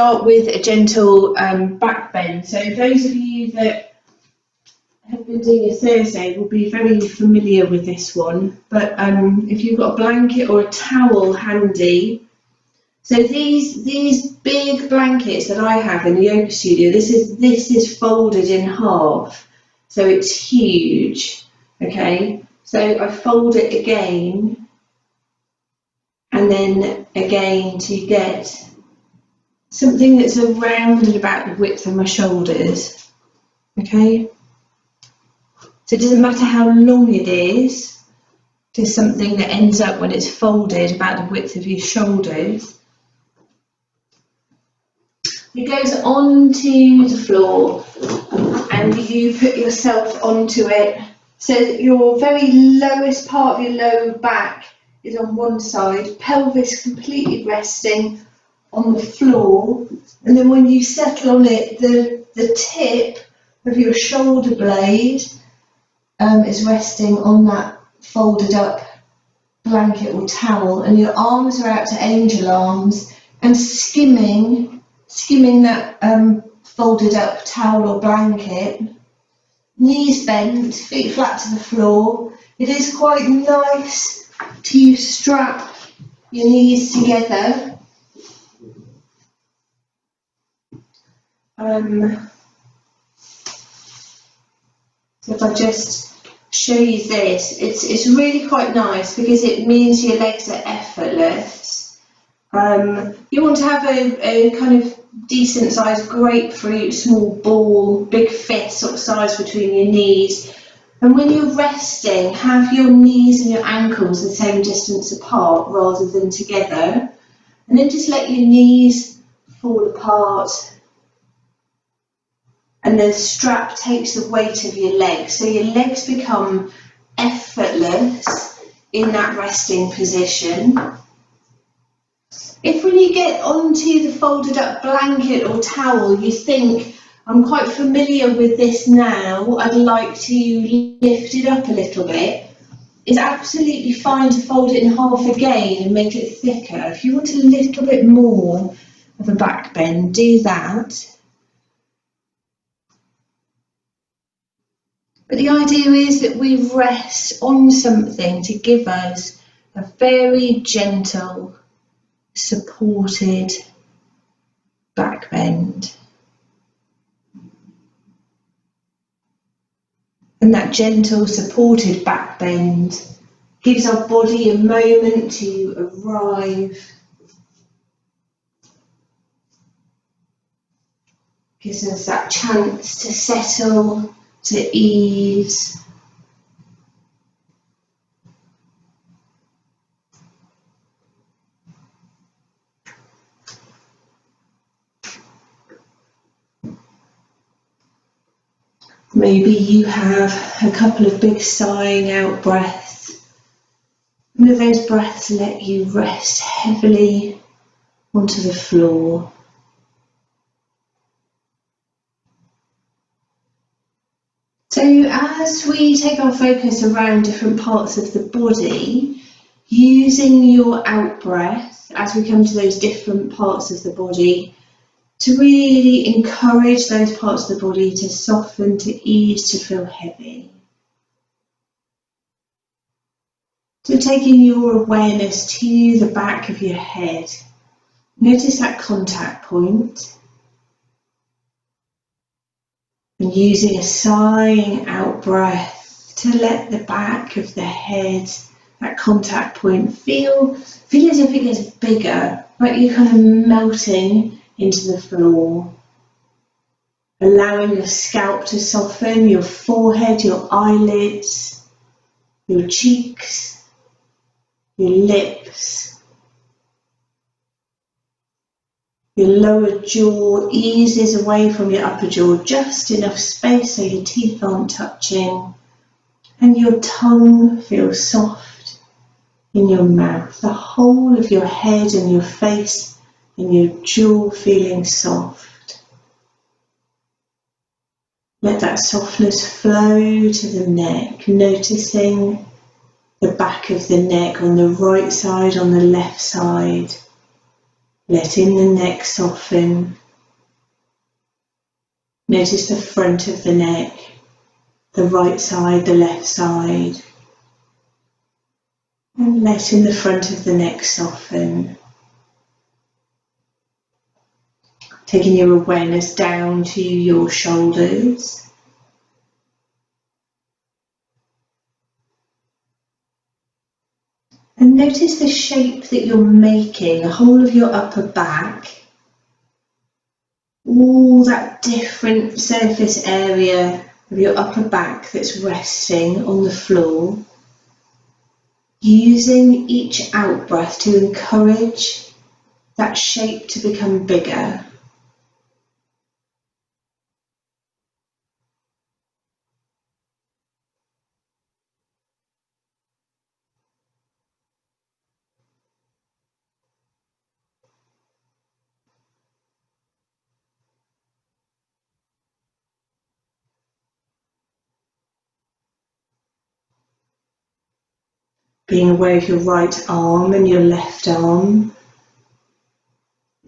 start with a gentle back bend. So those of you that have been doing a Thursday will be very familiar with this one. But if you've got a blanket or a towel handy, so these big blankets that I have in the yoga studio, this is folded in half, so it's huge. Okay, so I fold it again, and then again to get something that's around and about the width of my shoulders. Okay, so it doesn't matter how long it is, just something that ends up when it's folded about the width of your shoulders. It goes onto the floor and you put yourself onto it so that your very lowest part of your lower back is on one side, pelvis completely resting on the floor, and then when you settle on it, the tip of your shoulder blade is resting on that folded up blanket or towel, and your arms are out to angel arms and skimming that folded up towel or blanket, knees bent, feet flat to the floor. It is quite nice to strap your knees together. So if I just show you this, it's really quite nice because it means your legs are effortless. You want to have a kind of decent sized grapefruit, small ball, big fist sort of size between your knees. And when you're resting, have your knees and your ankles the same distance apart rather than together. And then just let your knees fall apart. And the strap takes the weight of your legs. So your legs become effortless in that resting position. If when you get onto the folded up blanket or towel, you think, I'm quite familiar with this now, I'd like to lift it up a little bit, it's absolutely fine to fold it in half again and make it thicker. If you want a little bit more of a back bend, do that. But the idea is that we rest on something to give us a very gentle, supported back bend. And that gentle, supported back bend gives our body a moment to arrive, gives us that chance to settle, to ease. Maybe you have a couple of big sighing out breaths. One of those breaths let you rest heavily onto the floor. So as we take our focus around different parts of the body, using your out breath as we come to those different parts of the body, to really encourage those parts of the body to soften, to ease, to feel heavy. So taking your awareness to the back of your head, notice that contact point. And using a sighing out breath to let the back of the head, that contact point, feel as if it gets bigger, like you're kind of melting into the floor. Allowing your scalp to soften, your forehead, your eyelids, your cheeks, your lips. Your lower jaw eases away from your upper jaw, just enough space so your teeth aren't touching, and your tongue feels soft in your mouth. The whole of your head and your face and your jaw feeling soft. Let that softness flow to the neck, noticing the back of the neck on the right side, on the left side. letting the neck soften. Notice the front of the neck, the right side, the left side, and letting the front of the neck soften. Taking your awareness down to your shoulders. And notice the shape that you're making, the whole of your upper back, all that different surface area of your upper back that's resting on the floor, using each out-breath to encourage that shape to become bigger. Being aware of your right arm and your left arm.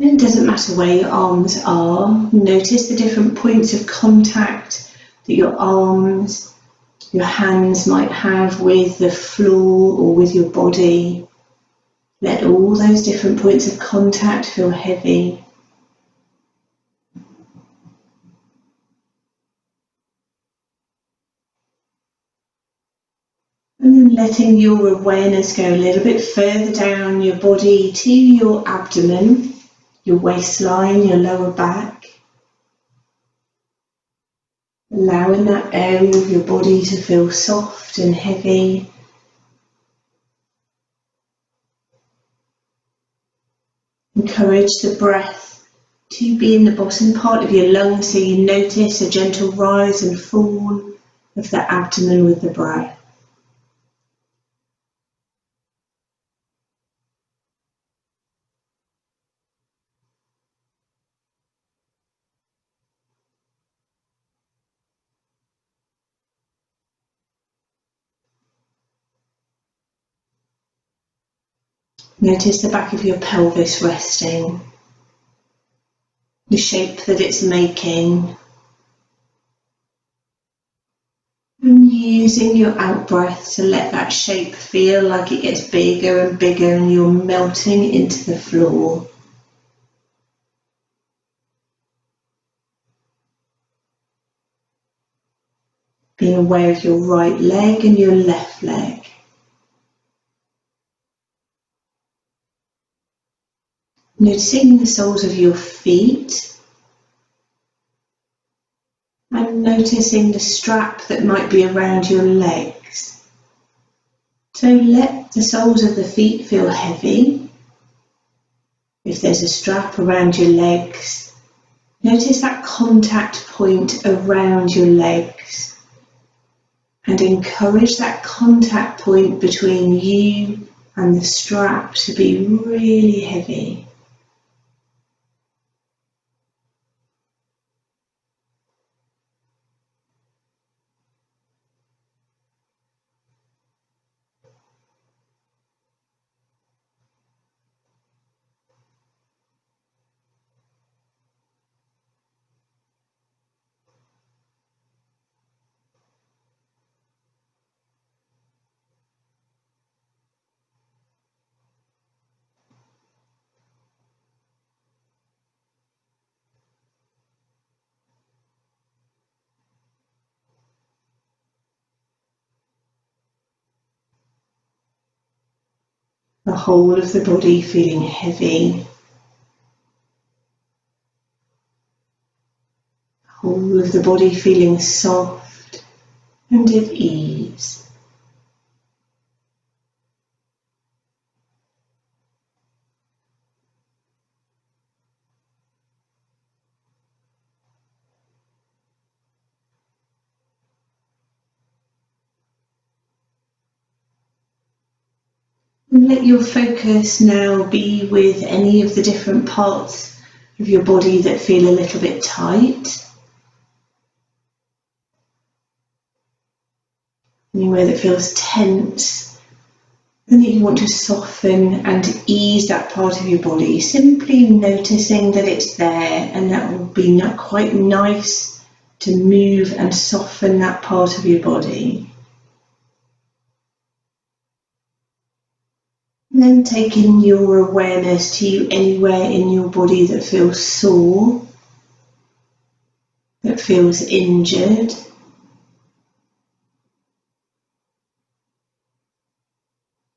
And it doesn't matter where your arms are. Notice the different points of contact that your arms, your hands might have with the floor or with your body. Let all those different points of contact feel heavy. And then letting your awareness go a little bit further down your body to your abdomen, your waistline, your lower back. Allowing that area of your body to feel soft and heavy. Encourage the breath to be in the bottom part of your lungs so you notice a gentle rise and fall of the abdomen with the breath. Notice the back of your pelvis resting, the shape that it's making, and using your out-breath to let that shape feel like it gets bigger and bigger and you're melting into the floor. Being aware of your right leg and your left leg. Noticing the soles of your feet and noticing the strap that might be around your legs. So let the soles of the feet feel heavy. If there's a strap around your legs, notice that contact point around your legs and encourage that contact point between you and the strap to be really heavy. The whole of the body feeling heavy. The whole of the body feeling soft and at ease. And let your focus now be with any of the different parts of your body that feel a little bit tight. Anywhere that feels tense And you want to soften and ease that part of your body, simply noticing that it's there, and that will be quite nice to move and soften that part of your body. And then taking your awareness to anywhere in your body that feels sore, that feels injured.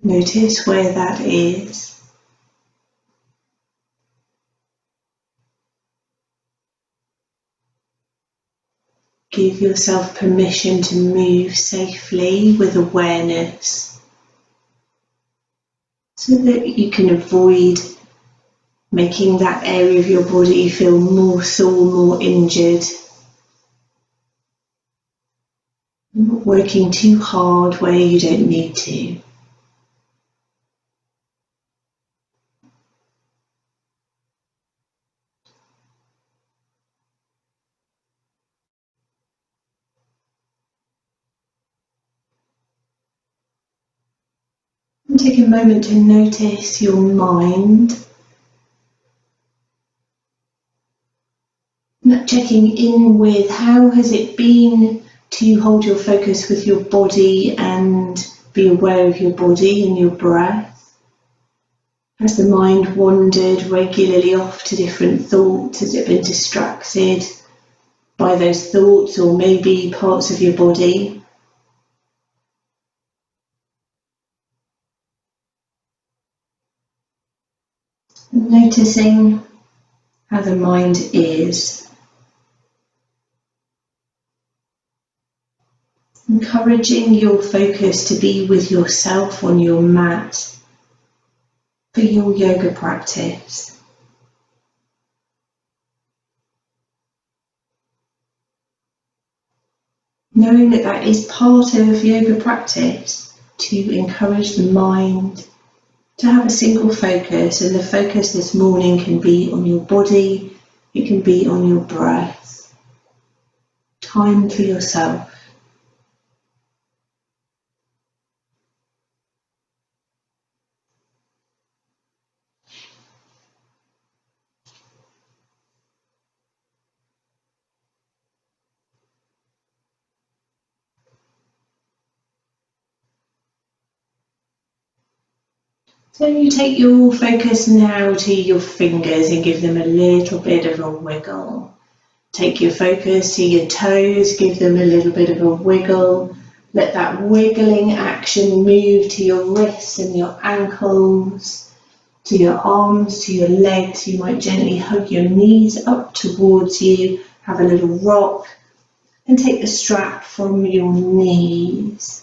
Notice where that is. Give yourself permission to move safely with awareness, so that you can avoid making that area of your body feel more sore, more injured. Not working too hard where you don't need to. And take a moment to notice your mind. Checking in with how has it been to hold your focus with your body and be aware of your body and your breath. Has the mind wandered regularly off to different thoughts? Has it been distracted by those thoughts or maybe parts of your body? Noticing how the mind is. Encouraging your focus to be with yourself on your mat for your yoga practice. Knowing that that is part of yoga practice, to encourage the mind to have a single focus, and the focus this morning can be on your body, it can be on your breath. Time for yourself. So you take your focus now to your fingers and give them a little bit of a wiggle. Take your focus to your toes, give them a little bit of a wiggle. Let that wiggling action move to your wrists and your ankles, to your arms, to your legs. You might gently hug your knees up towards you, have a little rock, and take the strap from your knees.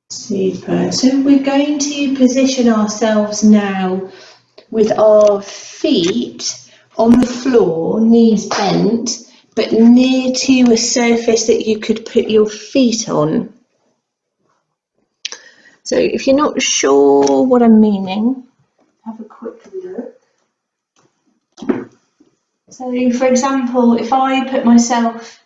Super. So we're going to position ourselves now with our feet on the floor, knees bent, but near to a surface that you could put your feet on. So if you're not sure what I'm meaning, have a quick look. So for example, if I put myself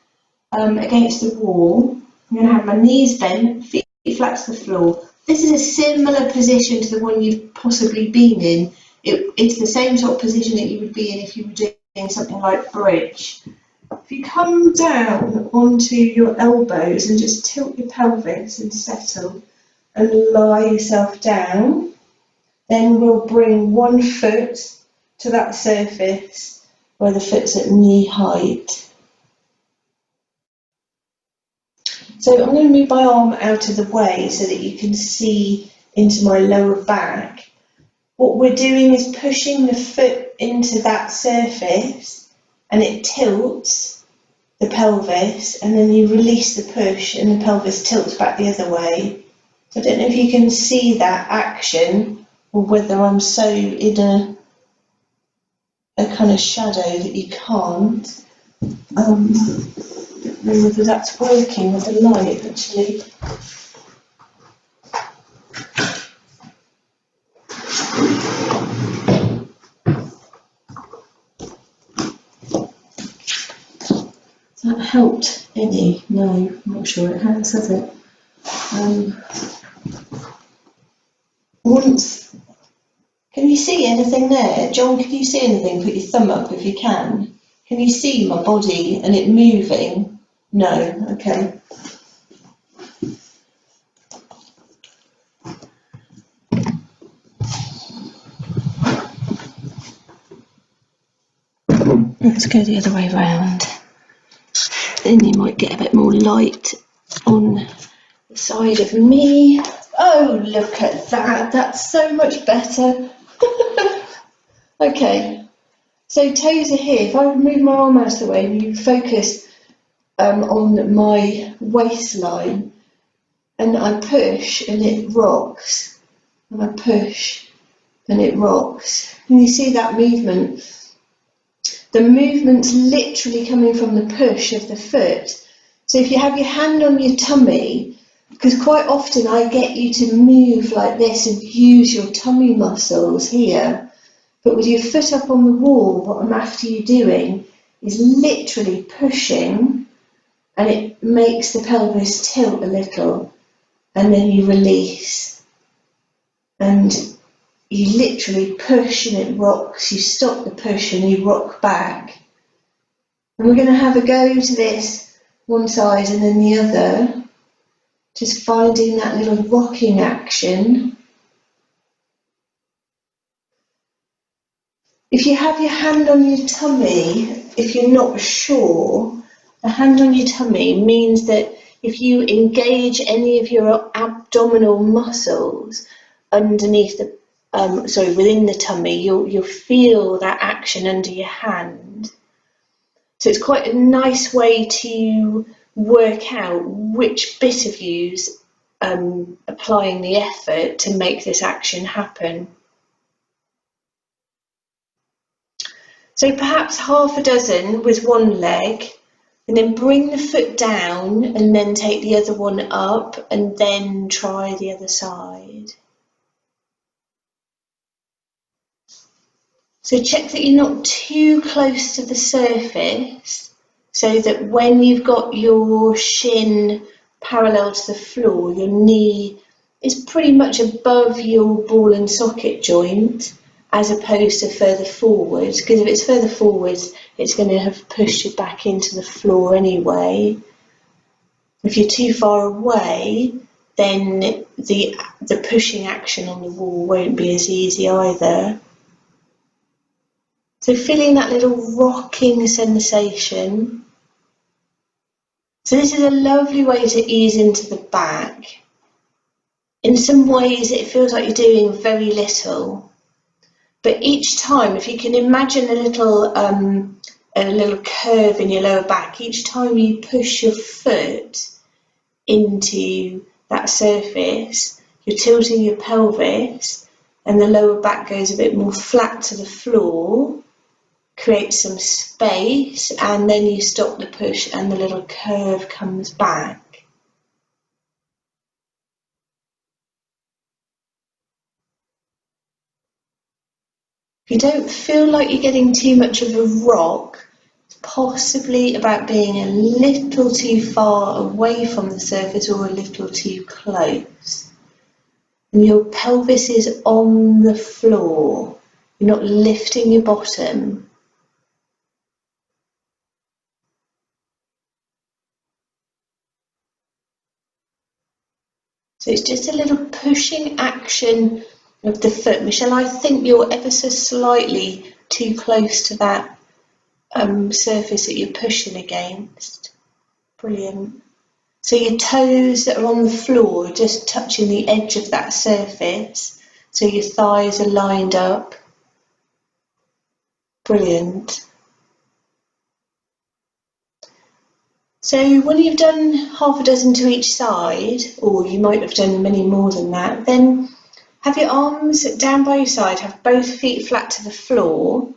against the wall, I'm going to have my knees bent, feet flat to the floor. This is a similar position to the one you've possibly been in. It's the same sort of position that you would be in if you were doing something like bridge. If you come down onto your elbows and just tilt your pelvis and settle and lie yourself down, then we'll bring one foot to that surface where the foot's at knee height. So I'm going to move my arm out of the way so that you can see into my lower back. What we're doing is pushing the foot into that surface, and it tilts the pelvis, and then you release the push and the pelvis tilts back the other way. So I don't know if you can see that action, or whether I'm so in a kind of shadow that you can't. I don't know whether that's working with the light actually. Has that helped any? No, I'm not sure it has it? Once, can you see anything there? John, can you see anything? Put your thumb up if you can. Can you see my body and it moving? No, okay. Let's go the other way round. Then you might get a bit more light on the side of me. Oh, look at that. That's so much better. Okay. So toes are here. If I move my arm out of the way and you focus on my waistline, and I push and it rocks, and I push and it rocks. And you see that movement? The movement's literally coming from the push of the foot. So if you have your hand on your tummy, because quite often I get you to move like this and use your tummy muscles here, but with your foot up on the wall, what I'm after you doing is literally pushing, and it makes the pelvis tilt a little, and then you release. And you literally push and it rocks, you stop the push and you rock back. And we're going to have a go to this, one side and then the other, just finding that little rocking action. If you have your hand on your tummy, if you're not sure, the hand on your tummy means that if you engage any of your abdominal muscles underneath the within the tummy, you'll feel that action under your hand. So it's quite a nice way to work out which bit of you's applying the effort to make this action happen. So perhaps half a dozen with one leg, and then bring the foot down and then take the other one up and then try the other side. So check that you're not too close to the surface, so that when you've got your shin parallel to the floor, your knee is pretty much above your ball and socket joint, as opposed to further forward, because if it's further forward, it's going to have pushed you back into the floor anyway. If you're too far away, then the pushing action on the wall won't be as easy either. So feeling that little rocking sensation. So this is a lovely way to ease into the back. In some ways it feels like you're doing very little, but each time, if you can imagine a little curve in your lower back, each time you push your foot into that surface, you're tilting your pelvis and the lower back goes a bit more flat to the floor. Create some space, and then you stop the push and the little curve comes back. If you don't feel like you're getting too much of a rock, it's possibly about being a little too far away from the surface or a little too close. And your pelvis is on the floor. You're not lifting your bottom. So it's just a little pushing action of the foot. Michelle, I think you're ever so slightly too close to that surface that you're pushing against. Brilliant. So your toes that are on the floor are just touching the edge of that surface. So your thighs are lined up. Brilliant. So when you've done half a dozen to each side, or you might have done many more than that, then have your arms down by your side, have both feet flat to the floor,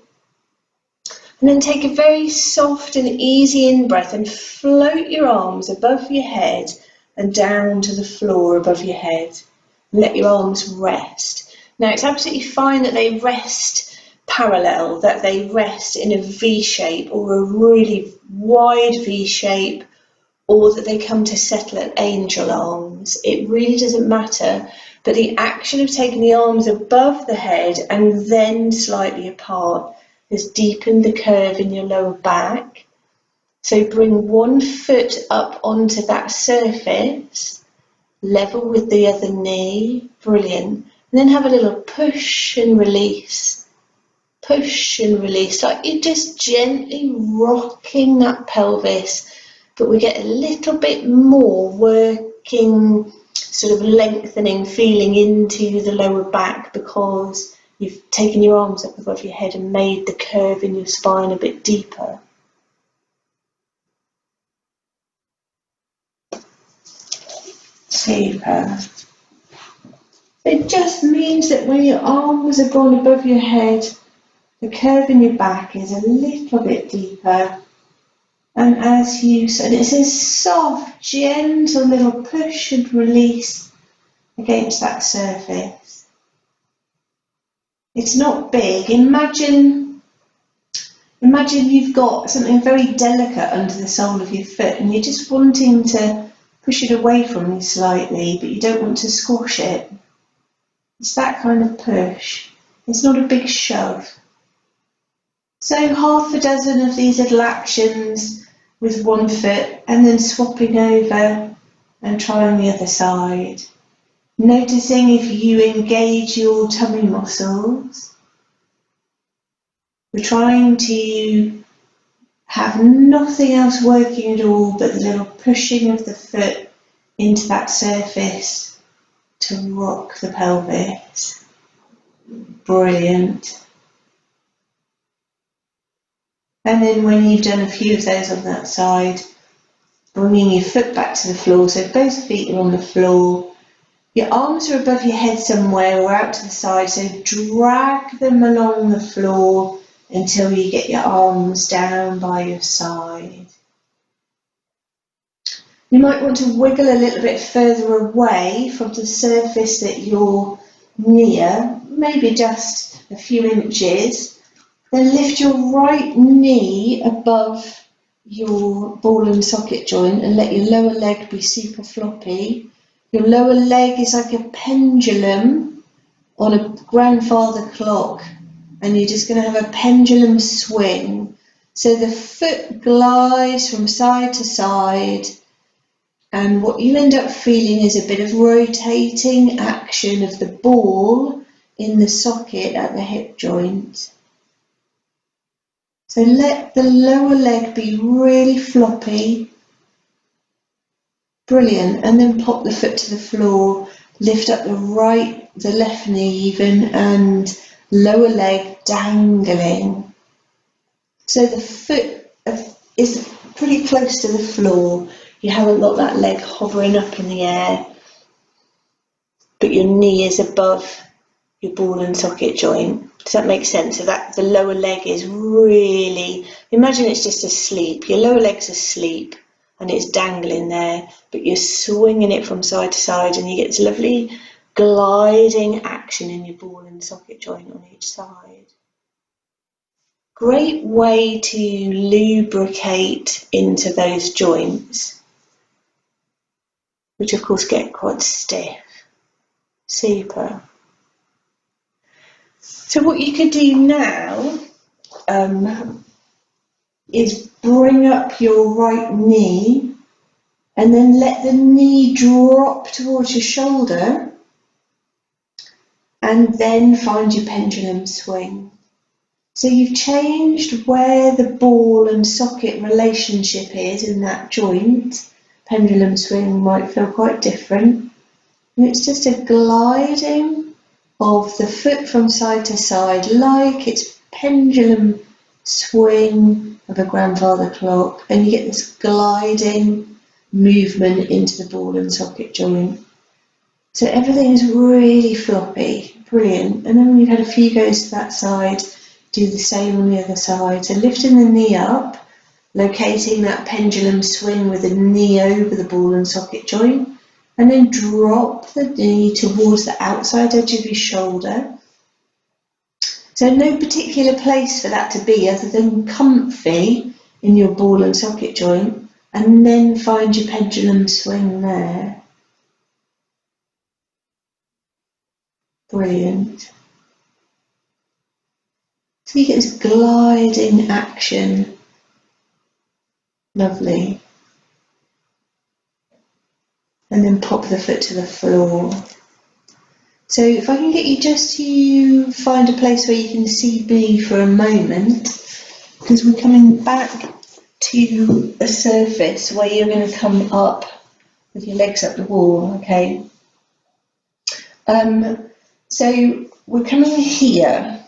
and then take a very soft and easy in-breath and float your arms above your head and down to the floor above your head. Let your arms rest. Now it's absolutely fine that they rest parallel, that they rest in a V shape or a really wide V shape, or that they come to settle at angel arms. It really doesn't matter. But the action of taking the arms above the head and then slightly apart has deepened the curve in your lower back. So bring one foot up onto that surface, level with the other knee, brilliant. And then have a little push and release, like you're just gently rocking that pelvis, but we get a little bit more working, sort of lengthening, feeling into the lower back because you've taken your arms up above your head and made the curve in your spine a bit deeper. Super. It just means that when your arms are gone above your head, the curve in your back is a little bit deeper. And as you, and it's a soft, gentle little push and release against that surface. It's not big. Imagine you've got something very delicate under the sole of your foot and you're just wanting to push it away from you slightly, but you don't want to squash it. It's that kind of push. It's not a big shove. So half a dozen of these little actions with one foot and then swapping over and trying the other side. Noticing if you engage your tummy muscles. We're trying to have nothing else working at all but the little pushing of the foot into that surface to rock the pelvis. Brilliant. And then when you've done a few of those on that side, bringing your foot back to the floor, so both feet are on the floor. Your arms are above your head somewhere or out to the side, so drag them along the floor until you get your arms down by your side. You might want to wiggle a little bit further away from the surface that you're near, maybe just a few inches. Then lift your right knee above your ball and socket joint and let your lower leg be super floppy. Your lower leg is like a pendulum on a grandfather clock, and you're just going to have a pendulum swing. So the foot glides from side to side, and what you end up feeling is a bit of rotating action of the ball in the socket at the hip joint. So let the lower leg be really floppy. Brilliant. And then pop the foot to the floor, lift up the left knee even, and lower leg dangling. So the foot is pretty close to the floor. You haven't got that leg hovering up in the air, but your knee is above your ball and socket joint. Does that make sense? So that the lower leg is really, imagine it's just asleep. Your lower leg's asleep and it's dangling there, but you're swinging it from side to side and you get this lovely gliding action in your ball and socket joint on each side. Great way to lubricate into those joints, which of course get quite stiff. Super. So what you could do now is bring up your right knee and then let the knee drop towards your shoulder and then find your pendulum swing. So you've changed where the ball and socket relationship is in that joint. Pendulum swing might feel quite different. And it's just a gliding of the foot from side to side like it's pendulum swing of a grandfather clock, and you get this gliding movement into the ball and socket joint. So everything's really floppy, brilliant. And then when you've had a few goes to that side, do the same on the other side. So lifting the knee up, locating that pendulum swing with the knee over the ball and socket joint, and then drop the knee towards the outside edge of your shoulder. So no particular place for that to be other than comfy in your ball and socket joint, and then find your pendulum swing there. Brilliant. So you get this gliding action. Lovely. And then pop the foot to the floor. So if I can get you just to find a place where you can see me for a moment, because we're coming back to a surface where you're going to come up with your legs up the wall, okay? So we're coming here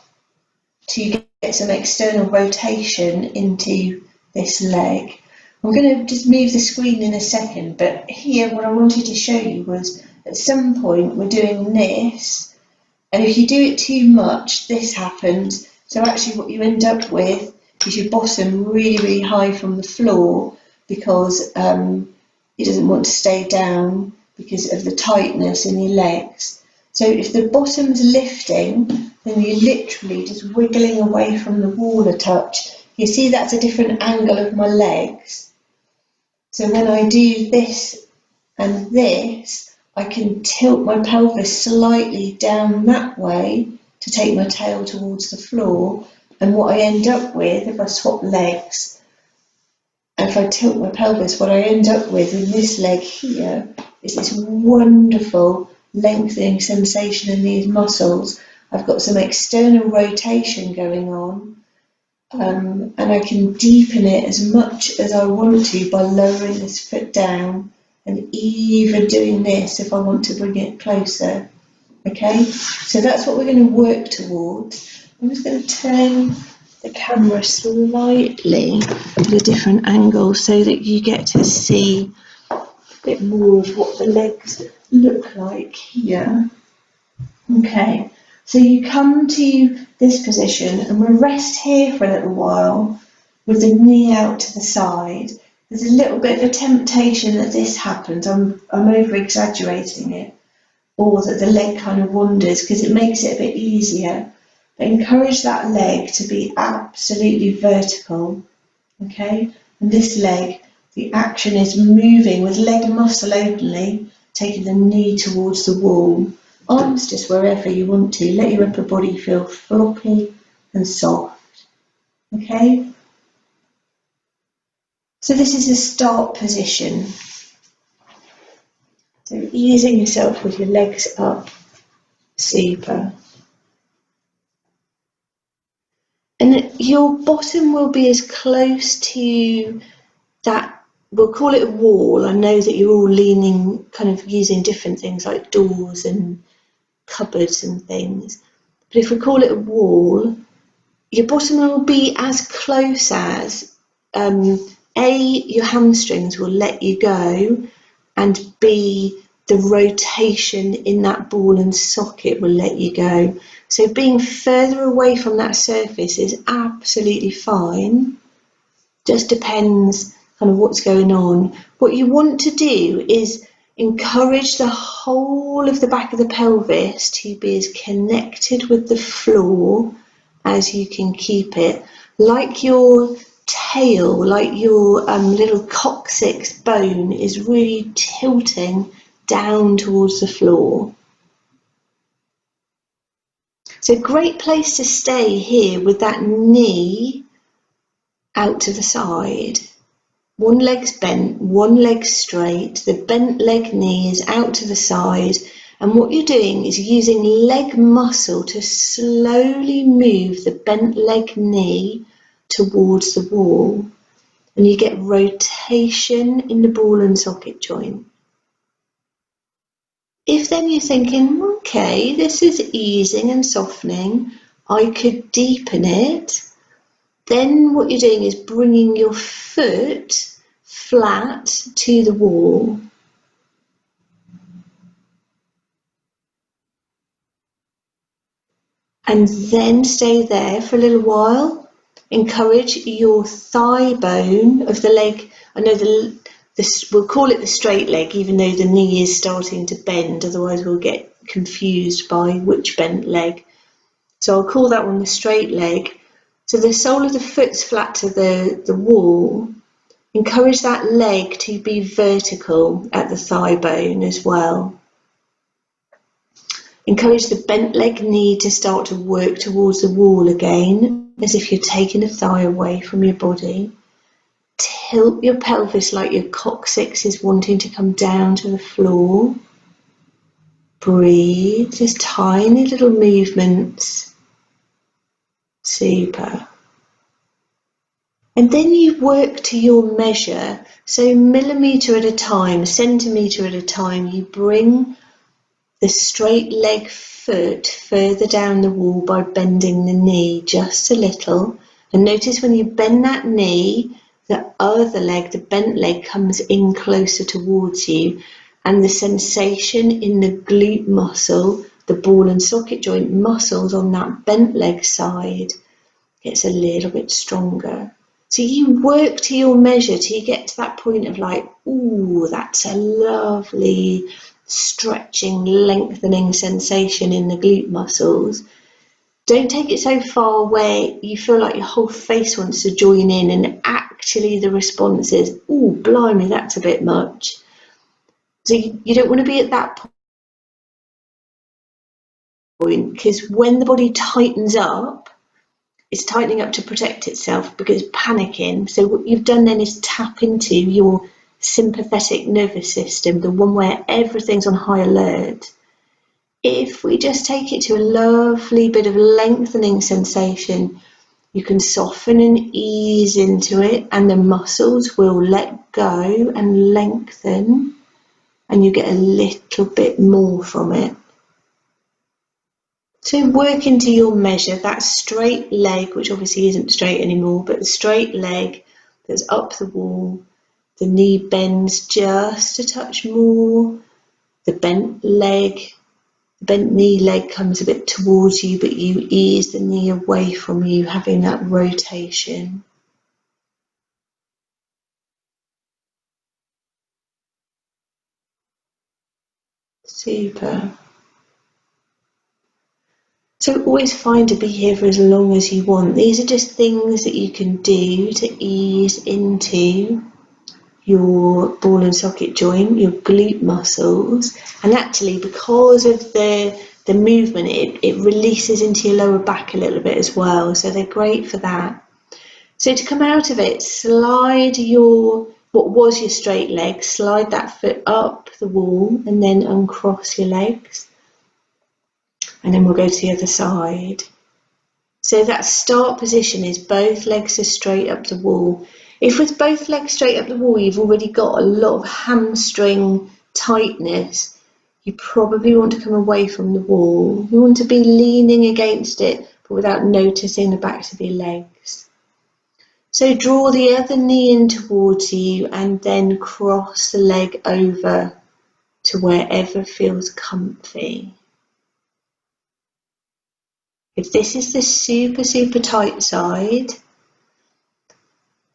to get some external rotation into this leg. I'm going to just move the screen in a second, but here what I wanted to show you was at some point we're doing this, and if you do it too much, this happens. So actually what you end up with is your bottom really, really high from the floor because it doesn't want to stay down because of the tightness in your legs. So if the bottom's lifting, then you're literally just wiggling away from the wall a touch. You see that's a different angle of my legs. So when I do this and this, I can tilt my pelvis slightly down that way to take my tail towards the floor. And what I end up with, if I swap legs, and if I tilt my pelvis, what I end up with in this leg here is this wonderful lengthening sensation in these muscles. I've got some external rotation going on, and I can deepen it as much as I want to by lowering this foot down and even doing this if I want to bring it closer. Okay, so that's what we're going to work towards. I'm just going to turn the camera slightly at a different angle so that you get to see a bit more of what the legs look like here. Okay, so you come to this position and we'll rest here for a little while with the knee out to the side. There's a little bit of a temptation that this happens. I'm over exaggerating it, or that the leg kind of wanders because it makes it a bit easier. But encourage that leg to be absolutely vertical, okay? And this leg, the action is moving with leg muscle only, taking the knee towards the wall. Arms just wherever you want to. Let your upper body feel floppy and soft, okay? So this is a start position. So easing yourself with your legs up, super. And your bottom will be as close to that, we'll call it a wall. I know that you're all leaning, kind of using different things like doors and cupboards and things. But if we call it a wall, your bottom will be as close as, A, your hamstrings will let you go, and B, the rotation in that ball and socket will let you go. So being further away from that surface is absolutely fine. Just depends kind of what's going on. What you want to do is encourage the whole of the back of the pelvis to be as connected with the floor as you can keep it. Like your tail, like your little coccyx bone is really tilting down towards the floor. So great place to stay here with that knee out to the side. One leg's bent, one leg straight, the bent leg knee is out to the side, and what you're doing is using leg muscle to slowly move the bent leg knee towards the wall, and you get rotation in the ball and socket joint. If then you're thinking, okay, this is easing and softening, I could deepen it, then what you're doing is bringing your foot flat to the wall. And then stay there for a little while. Encourage your thigh bone of the leg. I know we'll call it the straight leg, even though the knee is starting to bend, otherwise we'll get confused by which bent leg. So I'll call that one the straight leg. So the sole of the foot's flat to the wall. Encourage that leg to be vertical at the thigh bone as well. Encourage the bent leg knee to start to work towards the wall again, as if you're taking a thigh away from your body. Tilt your pelvis like your coccyx is wanting to come down to the floor. Breathe, just tiny little movements. Super. And then you work to your measure. So millimetre at a time, centimetre at a time, you bring the straight leg foot further down the wall by bending the knee just a little. And notice when you bend that knee, the other leg, the bent leg, comes in closer towards you. And the sensation in the glute muscle, the ball and socket joint muscles on that bent leg side, gets a little bit stronger. So you work to your measure till you get to that point of like, ooh, that's a lovely stretching, lengthening sensation in the glute muscles. Don't take it so far where you feel like your whole face wants to join in and actually the response is, ooh, blimey, that's a bit much. So you don't want to be at that point, because when the body tightens up, it's tightening up to protect itself because it's panicking. So what you've done then is tap into your sympathetic nervous system, the one where everything's on high alert. If we just take it to a lovely bit of lengthening sensation, you can soften and ease into it, and the muscles will let go and lengthen, and you get a little bit more from it. So work into your measure, that straight leg, which obviously isn't straight anymore, but the straight leg that's up the wall, the knee bends just a touch more, the bent knee leg comes a bit towards you, but you ease the knee away from you, having that rotation. Super. So always fine to be here for as long as you want. These are just things that you can do to ease into your ball and socket joint, your glute muscles, and actually because of the movement, it releases into your lower back a little bit as well, so they're great for that. So to come out of it, slide what was your straight leg, slide that foot up the wall and then uncross your legs, and then we'll go to the other side. So that start position is both legs are straight up the wall. If with both legs straight up the wall you've already got a lot of hamstring tightness, you probably want to come away from the wall. You want to be leaning against it, but without noticing the backs of your legs. So draw the other knee in towards you and then cross the leg over to wherever feels comfy. If this is the super, super tight side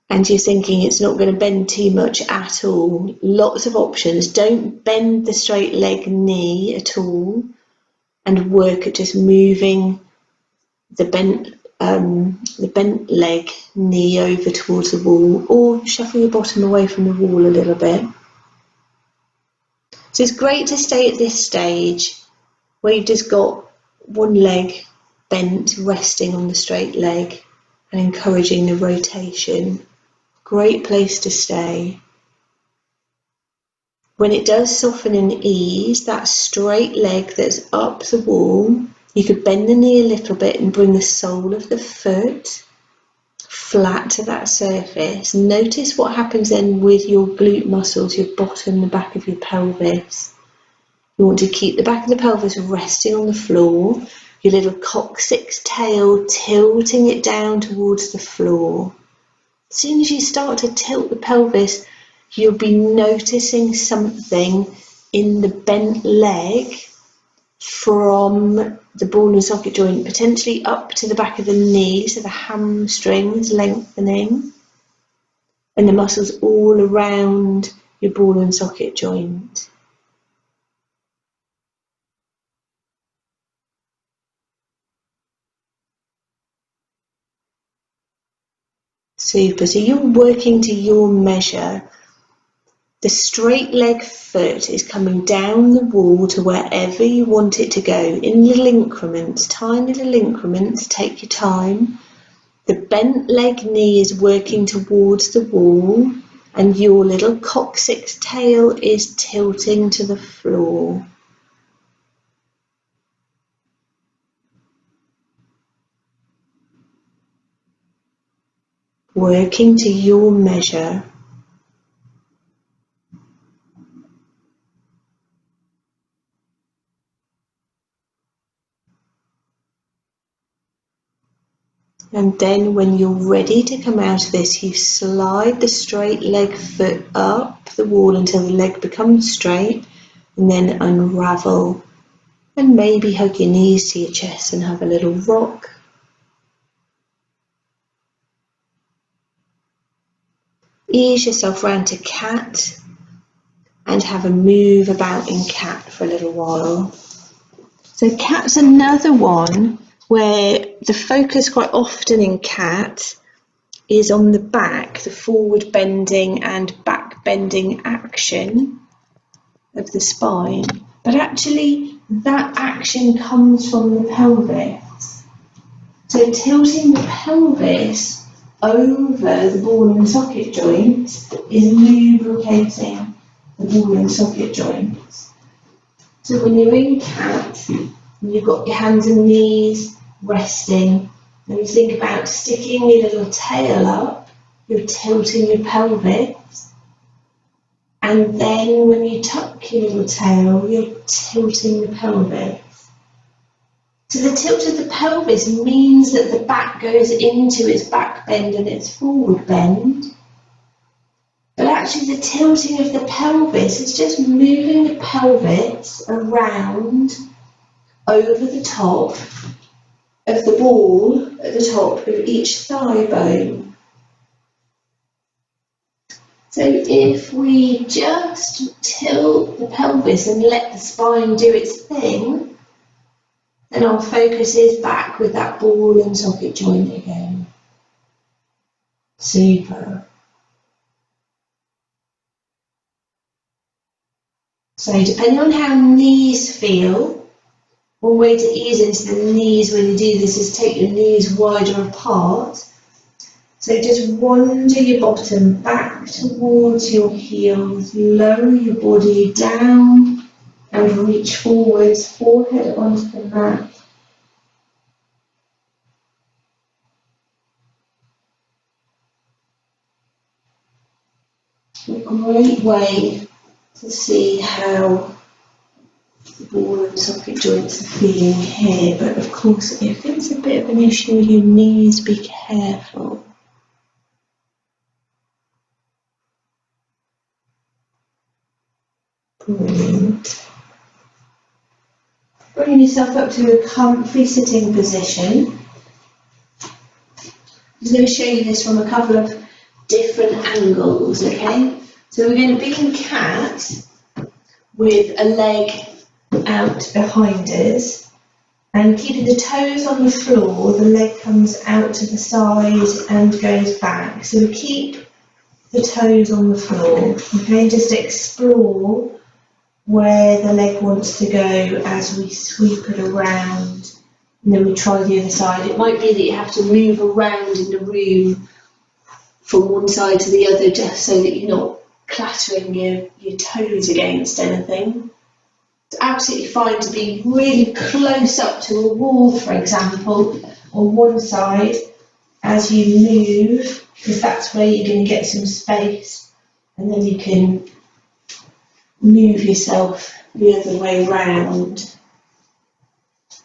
and you're thinking it's not going to bend too much at all, lots of options. Don't bend the straight leg knee at all and work at just moving the bent leg knee over towards the wall, or shuffle your bottom away from the wall a little bit. So it's great to stay at this stage where you've just got one leg bent, resting on the straight leg and encouraging the rotation. Great place to stay. When it does soften and ease, that straight leg that's up the wall, you could bend the knee a little bit and bring the sole of the foot flat to that surface. Notice what happens then with your glute muscles, your bottom, the back of your pelvis. You want to keep the back of the pelvis resting on the floor, your little coccyx tail tilting it down towards the floor. As soon as you start to tilt the pelvis, you'll be noticing something in the bent leg from the ball and socket joint, potentially up to the back of the knee, so the hamstrings lengthening, and the muscles all around your ball and socket joint. Super. So you're working to your measure. The straight leg foot is coming down the wall to wherever you want it to go in little increments, tiny little increments. Take your time. The bent leg knee is working towards the wall, and your little coccyx tail is tilting to the floor. Working to your measure. And then when you're ready to come out of this, you slide the straight leg foot up the wall until the leg becomes straight, and then unravel. And maybe hug your knees to your chest and have a little rock. Ease yourself round to cat and have a move about in cat for a little while. So cat's another one where the focus quite often in cat is on the back, the forward bending and back bending action of the spine. But actually that action comes from the pelvis. So tilting the pelvis over the ball and socket joints is lubricating the ball and socket joints. So when you're in cat, you've got your hands and knees resting, and you think about sticking your little tail up, you're tilting your pelvis. And then when you tuck your little tail, you're tilting the pelvis. So the tilt of the pelvis means that the back goes into its back bend and its forward bend. But actually the tilting of the pelvis is just moving the pelvis around over the top of the ball at the top of each thigh bone. So if we just tilt the pelvis and let the spine do its thing, then our focus is back with that ball and socket joint again. Super. So depending on how knees feel, one way to ease into the knees when you do this is take your knees wider apart. So just wander your bottom back towards your heels, lower your body down and reach forwards, forehead onto the mat. A great way to see how the ball and socket joints are feeling here, but of course if it's a bit of an issue with your knees, be careful. Brilliant. Bring yourself up to a comfy sitting position. I'm just going to show you this from a couple of different angles, okay? So we're going to be in cat with a leg out behind us and keeping the toes on the floor, the leg comes out to the side and goes back. So we keep the toes on the floor, okay? Just explore where the leg wants to go as we sweep it around, and then we try the other side. It might be that you have to move around in the room from one side to the other just so that you're not clattering your toes against anything. It's absolutely fine to be really close up to a wall, for example, on one side as you move, because that's where you're going to get some space, and then you can move yourself the other way round.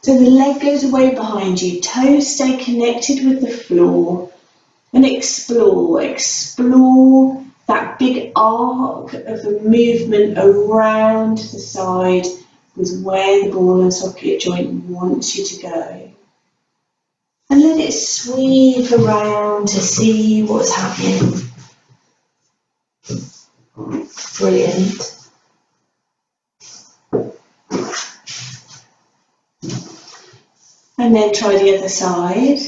So the leg goes away behind you, toes stay connected with the floor, and explore that big arc of a movement around the side with where the ball and socket joint wants you to go. And let it sweep around to see what's happening. Brilliant. And then try the other side.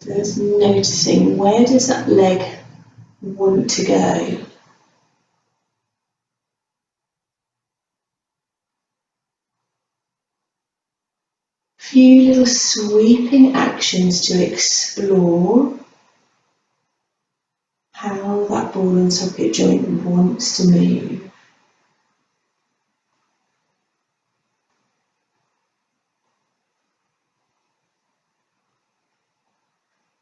Just noticing, where does that leg want to go? Few little sweeping actions to explore how that ball and socket joint wants to move.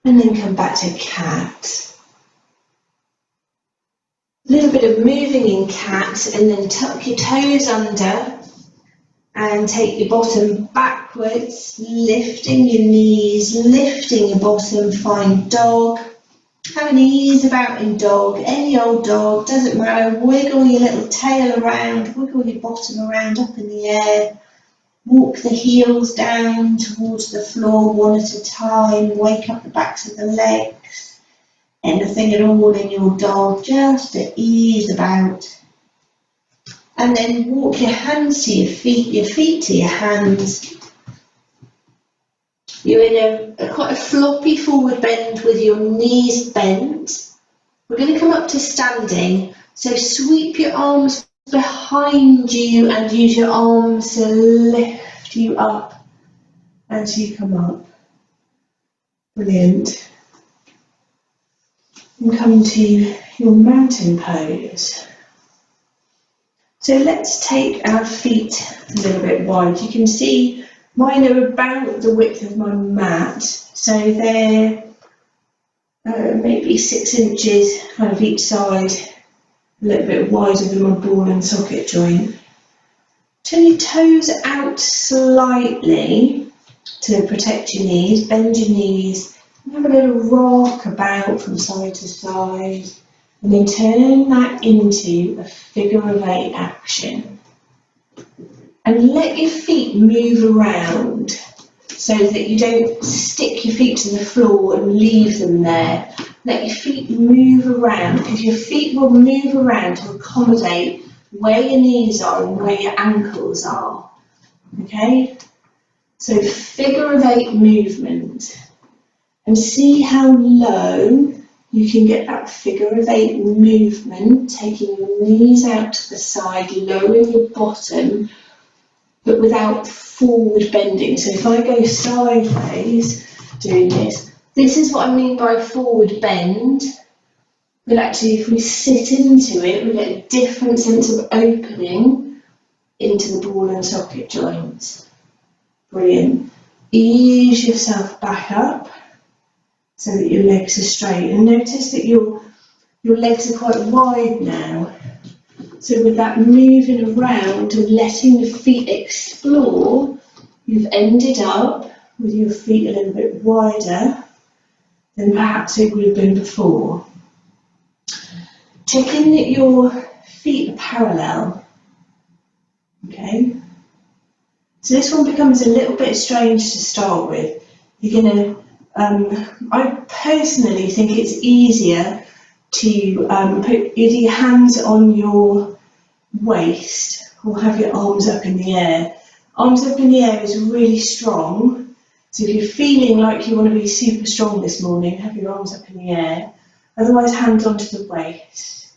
And then come back to cat. A little bit of moving in cat, and then tuck your toes under and take your bottom backwards, lifting your knees, lifting your bottom. Find dog. Have an ease about in dog, any old dog, doesn't matter. Wiggle your little tail around, wiggle your bottom around up in the air. Walk the heels down towards the floor one at a time. Wake up the backs of the legs. Anything at all in your dog, just to ease about. And then walk your hands to your feet to your hands. You're in a quite a floppy forward bend with your knees bent. We're going to come up to standing. So sweep your arms behind you and use your arms to lift you up as you come up. Brilliant. And come to your mountain pose. So let's take our feet a little bit wide. You can see mine are about the width of my mat, so they're maybe 6 inches kind of each side, a little bit wider than my ball and socket joint. Turn your toes out slightly to protect your knees, bend your knees, and have a little rock about from side to side. And then turn that into a figure of 8 action. And let your feet move around so that you don't stick your feet to the floor and leave them there. Let your feet move around, because your feet will move around to accommodate where your knees are and where your ankles are. Okay? So figure of 8 movement. And see how low you can get that figure of 8 movement, taking your knees out to the side, lowering your bottom, but without forward bending. So if I go sideways doing this, this is what I mean by forward bend. But actually, if we sit into it, we get a different sense of opening into the ball and socket joints. Brilliant. Ease yourself back up so that your legs are straight, and notice that your legs are quite wide now. So with that moving around and letting the feet explore, you've ended up with your feet a little bit wider than perhaps it would have been before. Check in that your feet are parallel. Okay? So this one becomes a little bit strange to start with. You're going to I personally think it's easier to put either your hands on your waist or have your arms up in the air. Arms up in the air is really strong, so if you're feeling like you want to be super strong this morning, have your arms up in the air. Otherwise, hands onto the waist.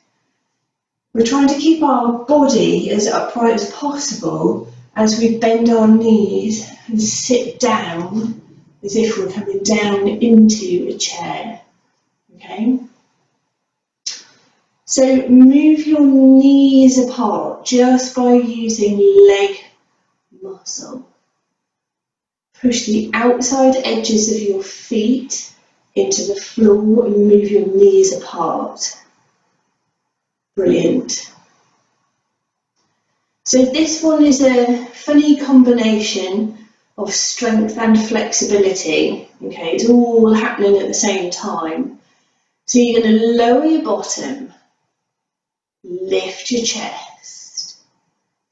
We're trying to keep our body as upright as possible as we bend our knees and sit down as if we're coming down into a chair. Okay? So move your knees apart just by using leg muscle. Push the outside edges of your feet into the floor and move your knees apart. Brilliant. So this one is a funny combination of strength and flexibility. Okay, it's all happening at the same time. So you're going to lower your bottom, lift your chest,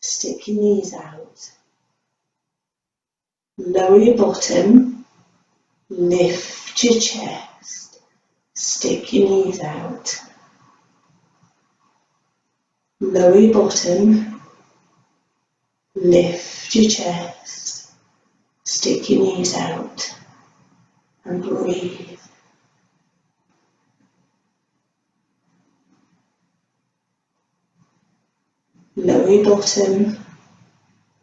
stick your knees out. Lower your bottom, lift your chest, stick your knees out. Lower your bottom, lift your chest, stick your knees out. and breathe. Lower your bottom,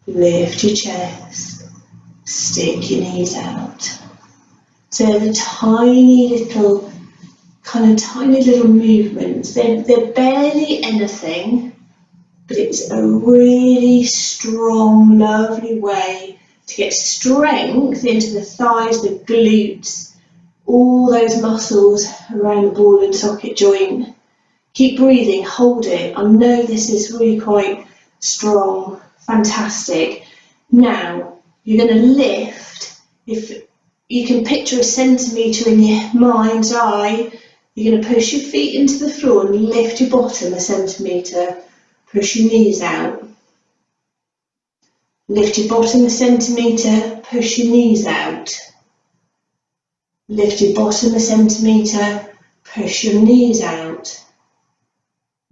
lift your chest, stick your knees out. So the tiny little movements, they're barely anything, but it's a really strong, lovely way to get strength into the thighs, the glutes, all those muscles around the ball and socket joint. Keep breathing, hold it. I know this is really quite strong, fantastic. Now, you're going to lift. If you can picture a centimetre in your mind's eye, you're going to push your feet into the floor and lift your bottom a centimetre. Push your knees out. Lift your bottom a centimetre, push your knees out. Lift your bottom a centimetre, push your knees out.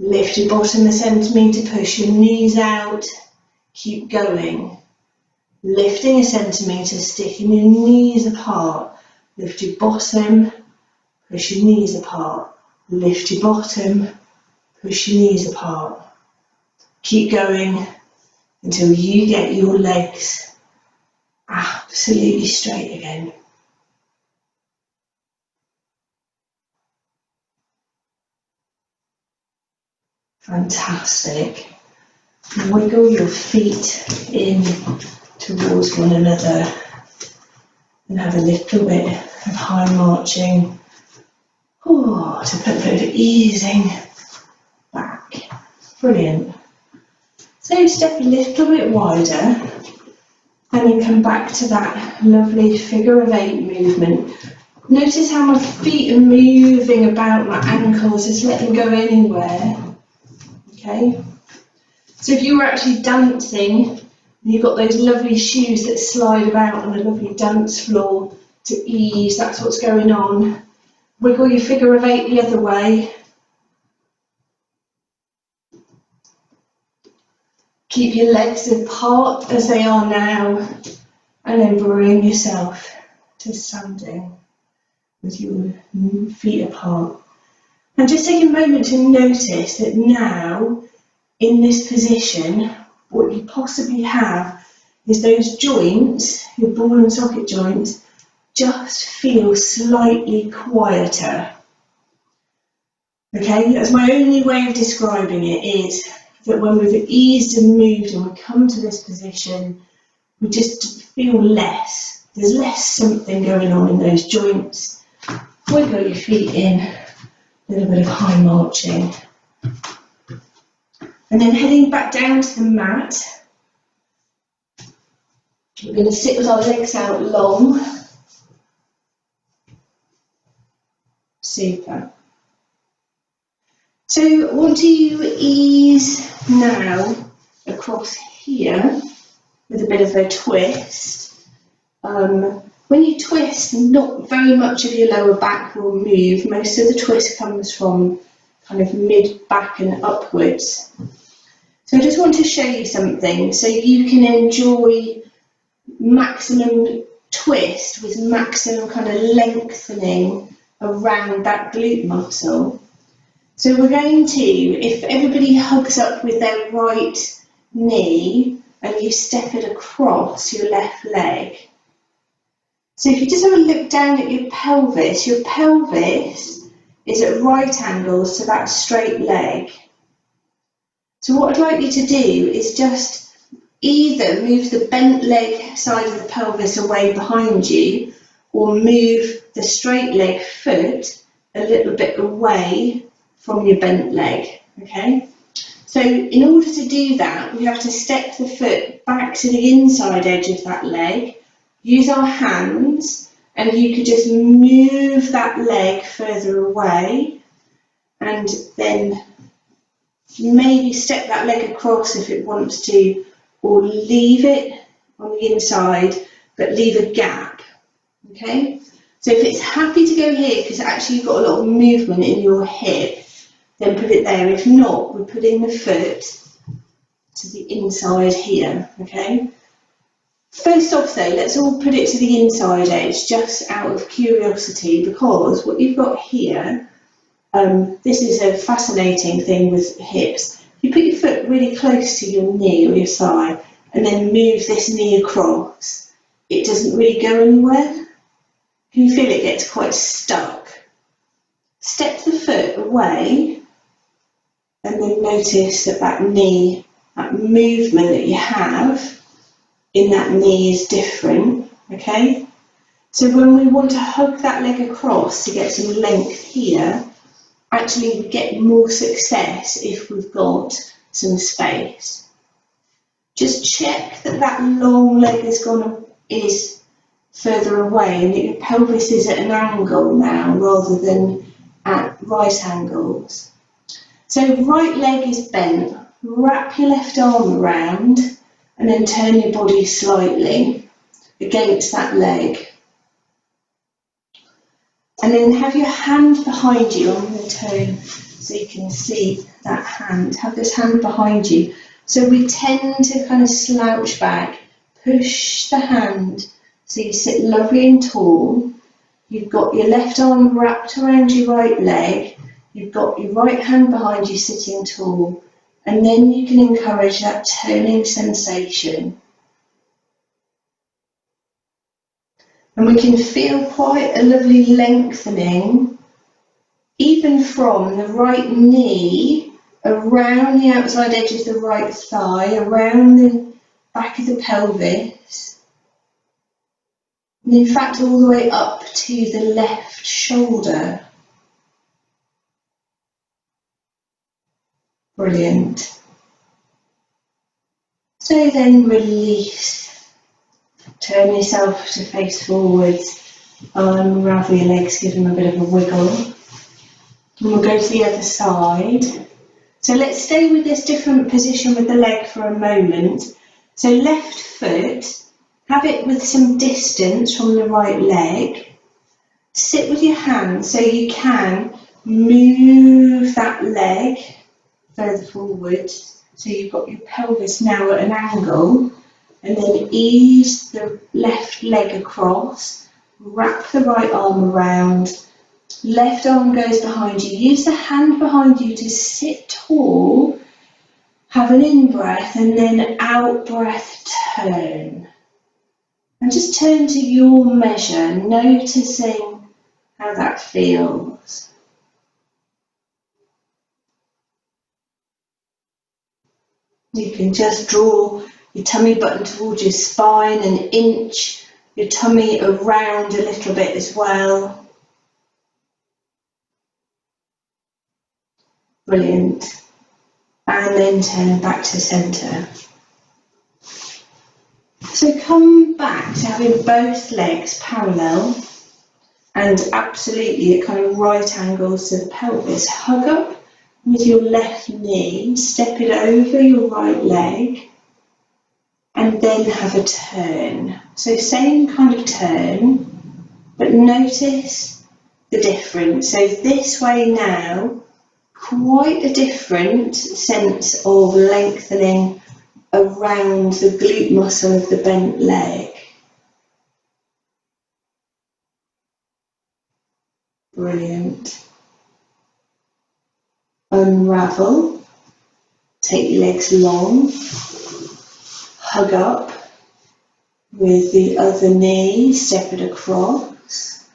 Lift your bottom a centimetre, push your knees out. Keep going. Lifting a centimetre, sticking your knees apart. Lift your bottom, push your knees apart. Lift your bottom, push your knees apart. Keep going until you get your legs absolutely straight again. Fantastic. Wiggle your feet in towards one another and have a little bit of high marching to put a bit of easing back. Brilliant. So step a little bit wider and then come back to that lovely figure of 8 movement. Notice how my feet are moving about, my ankles, just let them go anywhere. Okay? So if you were actually dancing, and you've got those lovely shoes that slide about on a lovely dance floor to ease, that's what's going on. Wiggle your figure of 8 the other way. Keep your legs apart as they are now, and then bring yourself to standing with your feet apart. And just take a moment to notice that now, in this position, what you possibly have is those joints, your ball and socket joints, just feel slightly quieter. Okay, that's my only way of describing it, is that when we've eased and moved and we come to this position, we just feel less. There's less something going on in those joints. Wiggle your feet in, a little bit of high marching. And then heading back down to the mat, we're going to sit with our legs out long. Super. So I want to ease now across here with a bit of a twist. When you twist, not very much of your lower back will move. Most of the twist comes from kind of mid-back and upwards. So I just want to show you something so you can enjoy maximum twist with maximum kind of lengthening around that glute muscle. So we're going to, if everybody hugs up with their right knee and you step it across your left leg. So if you just have a look down at your pelvis is at right angles to that straight leg. So what I'd like you to do is just either move the bent leg side of the pelvis away behind you, or move the straight leg foot a little bit away from your bent leg, okay? So in order to do that, we have to step the foot back to the inside edge of that leg, use our hands, and you could just move that leg further away, and then maybe step that leg across if it wants to, or leave it on the inside, but leave a gap, okay? So if it's happy to go here, because actually you've got a lot of movement in your hip, then put it there. If not, we're putting the foot to the inside here, okay? First off though, let's all put it to the inside edge, just out of curiosity, because what you've got here, this is a fascinating thing with hips. You put your foot really close to your knee or your thigh, and then move this knee across. It doesn't really go anywhere. Can you feel it gets quite stuck? Step the foot away, and then notice that that knee, that movement that you have in that knee is different, okay? So when we want to hug that leg across to get some length here, actually we get more success if we've got some space. Just check that that long leg is further away and that your pelvis is at an angle now rather than at right angles. So right leg is bent, wrap your left arm around and then turn your body slightly against that leg. And then have your hand behind you. I'm going to turn so you can see that hand. Have this hand behind you. So we tend to kind of slouch back, push the hand so you sit lovely and tall. You've got your left arm wrapped around your right leg. You've got your right hand behind you sitting tall. And then you can encourage that turning sensation. And we can feel quite a lovely lengthening, even from the right knee, around the outside edge of the right thigh, around the back of the pelvis, and in fact all the way up to the left shoulder. Brilliant. So then release. Turn yourself to face forwards, unravel your legs, give them a bit of a wiggle. And we'll go to the other side. So let's stay with this different position with the leg for a moment. So left foot, have it with some distance from the right leg. Sit with your hands so you can move that leg further forward. So you've got your pelvis now at an angle. And then ease the left leg across, wrap the right arm around, left arm goes behind you. Use the hand behind you to sit tall, have an in-breath and then out-breath turn. And just turn to your measure, noticing how that feels. You can just draw your tummy button towards your spine and inch your tummy around a little bit as well. Brilliant. And then turn back to centre. So come back to having both legs parallel and absolutely at kind of right angles to the pelvis. Hug up with your left knee, step it over your right leg. And then have a turn. So same kind of turn, but notice the difference. So this way now, quite a different sense of lengthening around the glute muscle of the bent leg. Brilliant. Unravel. Take your legs long. Hug up with the other knee, step it across.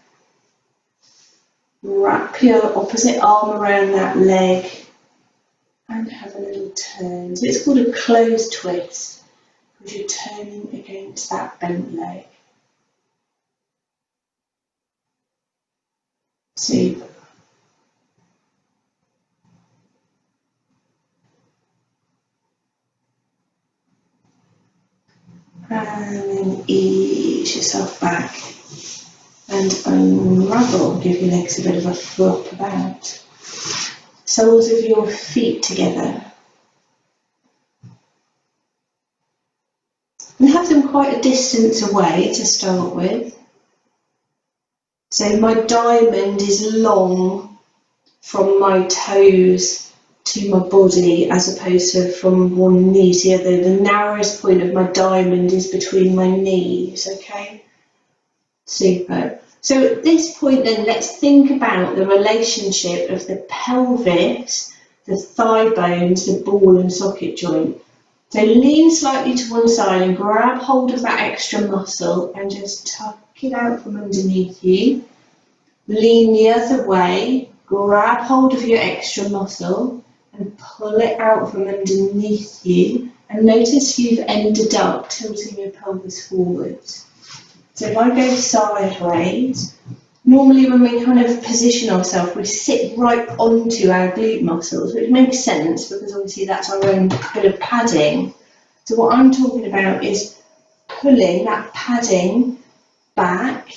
Wrap your opposite arm around that leg and have a little turn. So it's called a closed twist because you're turning against that bent leg. Super. And then ease yourself back and unravel. Give your legs a bit of a flop about. Soles of your feet together. And have them quite a distance away to start with. So my diamond is long from my toes to my body as opposed to from one knee to the other. The narrowest point of my diamond is between my knees, okay? Super. So at this point then, let's think about the relationship of the pelvis, the thigh bones, the ball and socket joint. So lean slightly to one side and grab hold of that extra muscle and just tuck it out from underneath you. Lean the other way, grab hold of your extra muscle and pull it out from underneath you. And notice you've ended up tilting your pelvis forwards. So if I go sideways, normally when we kind of position ourselves, we sit right onto our glute muscles, which makes sense because obviously that's our own bit of padding. So what I'm talking about is pulling that padding back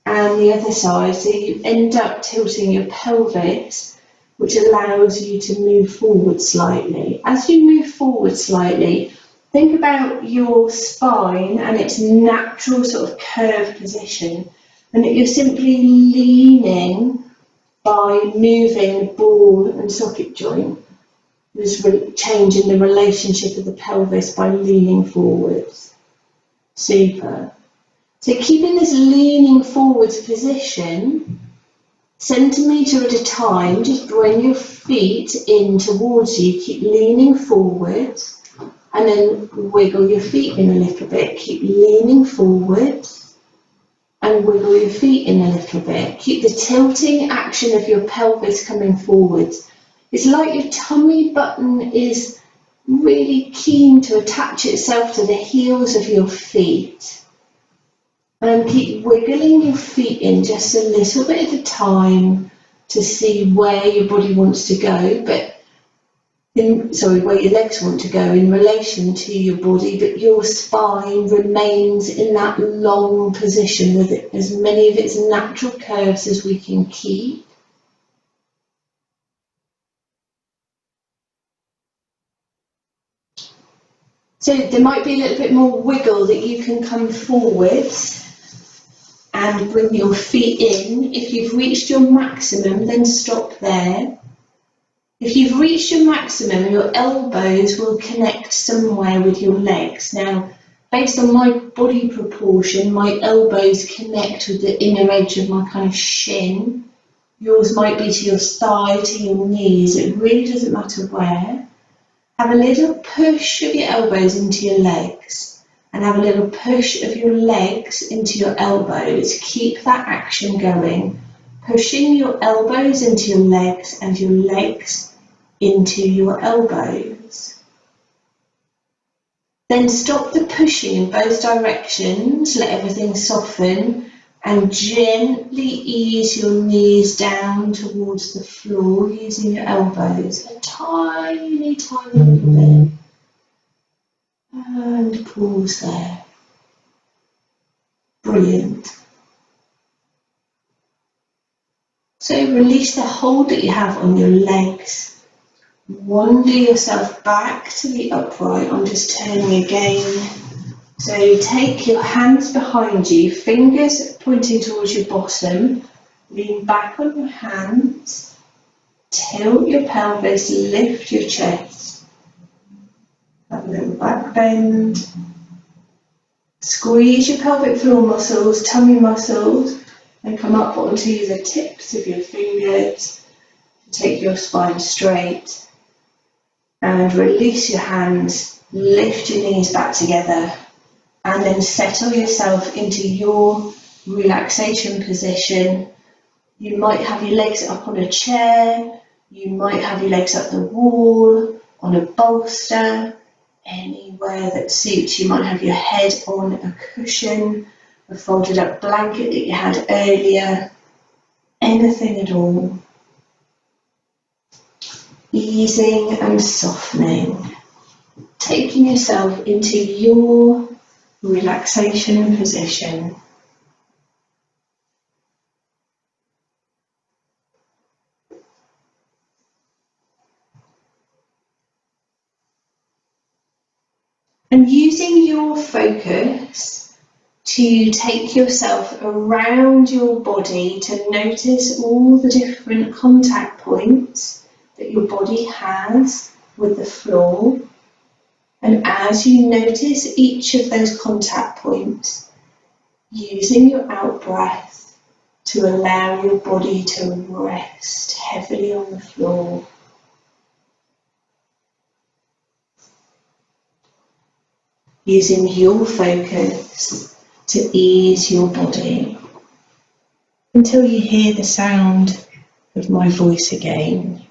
and the other side, so you end up tilting your pelvis, which allows you to move forward slightly. As you move forward slightly, think about your spine and its natural sort of curved position, and that you're simply leaning by moving the ball and socket joint. There's change in the relationship of the pelvis by leaning forwards. Super. So keeping this leaning forwards position, centimetre at a time, just bring your feet in towards you, keep leaning forwards. And then wiggle your feet in a little bit. Keep leaning forwards and wiggle your feet in a little bit. Keep the tilting action of your pelvis coming forwards. It's like your tummy button is really keen to attach itself to the heels of your feet. And keep wiggling your feet in just a little bit at a time to see where your body wants to go, but where your legs want to go in relation to your body, but your spine remains in that long position with as many of its natural curves as we can keep. So there might be a little bit more wiggle that you can come forwards and bring your feet in. If you've reached your maximum, then stop there. If you've reached your maximum, your elbows will connect somewhere with your legs. Now, based on my body proportion, my elbows connect with the inner edge of my kind of shin. Yours might be to your thigh, to your knees. It really doesn't matter where. Have a little push of your elbows into your legs and have a little push of your legs into your elbows. Keep that action going. Pushing your elbows into your legs and your legs into your elbows. Then stop the pushing in both directions, let everything soften and gently ease your knees down towards the floor using your elbows. A tiny, tiny little bit. And pause there. Brilliant. So release the hold that you have on your legs. Wander yourself back to the upright. I'm just turning again. So take your hands behind you, fingers pointing towards your bottom. Lean back on your hands. Tilt your pelvis, lift your chest. Have a little back bend. Squeeze your pelvic floor muscles, tummy muscles, and come up onto the tips of your fingers. Take your spine straight. And release your hands, lift your knees back together, and then settle yourself into your relaxation position. You might have your legs up on a chair, you might have your legs up the wall, on a bolster, anywhere that suits. You might have your head on a cushion, a folded up blanket that you had earlier, anything at all. Easing and softening, taking yourself into your relaxation position. And using your focus to take yourself around your body to notice all the different contact points that your body has with the floor. And as you notice each of those contact points, using your out-breath to allow your body to rest heavily on the floor. Using your focus to ease your body until you hear the sound of my voice again.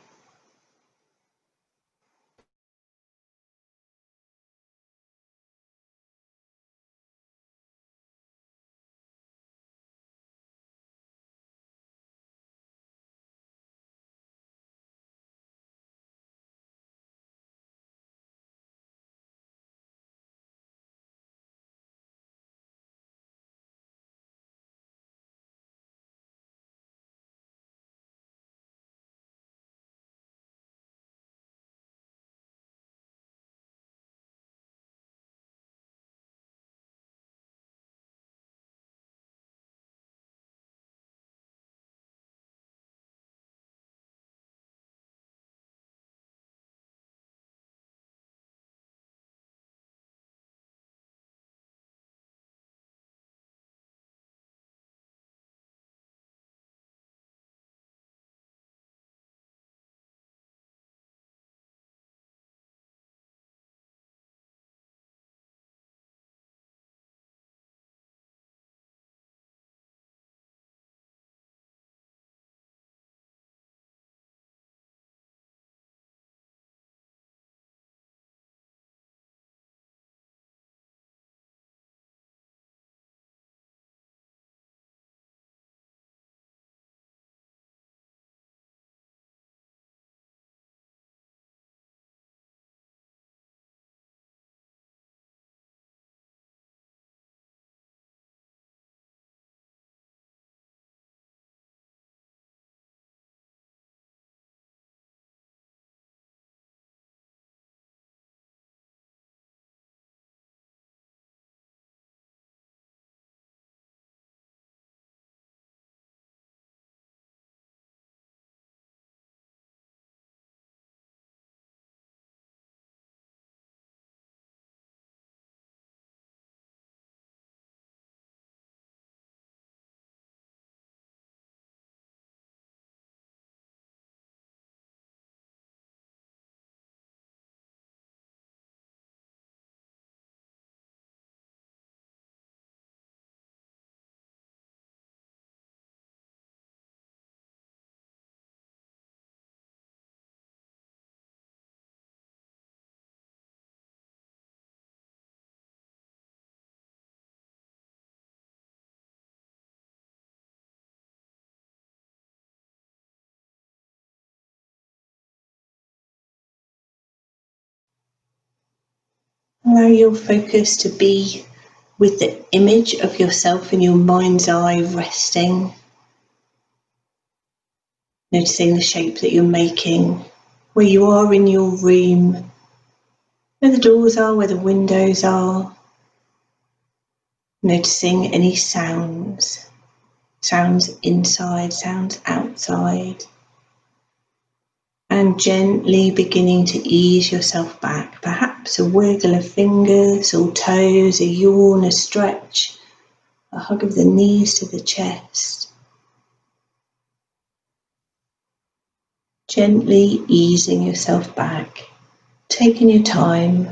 Allow your focus to be with the image of yourself in your mind's eye resting, noticing the shape that you're making, where you are in your room, where the doors are, where the windows are, noticing any sounds, sounds inside, sounds outside, and gently beginning to ease yourself back, perhaps a wiggle of fingers or toes, a yawn, a stretch, a hug of the knees to the chest. Gently easing yourself back, taking your time,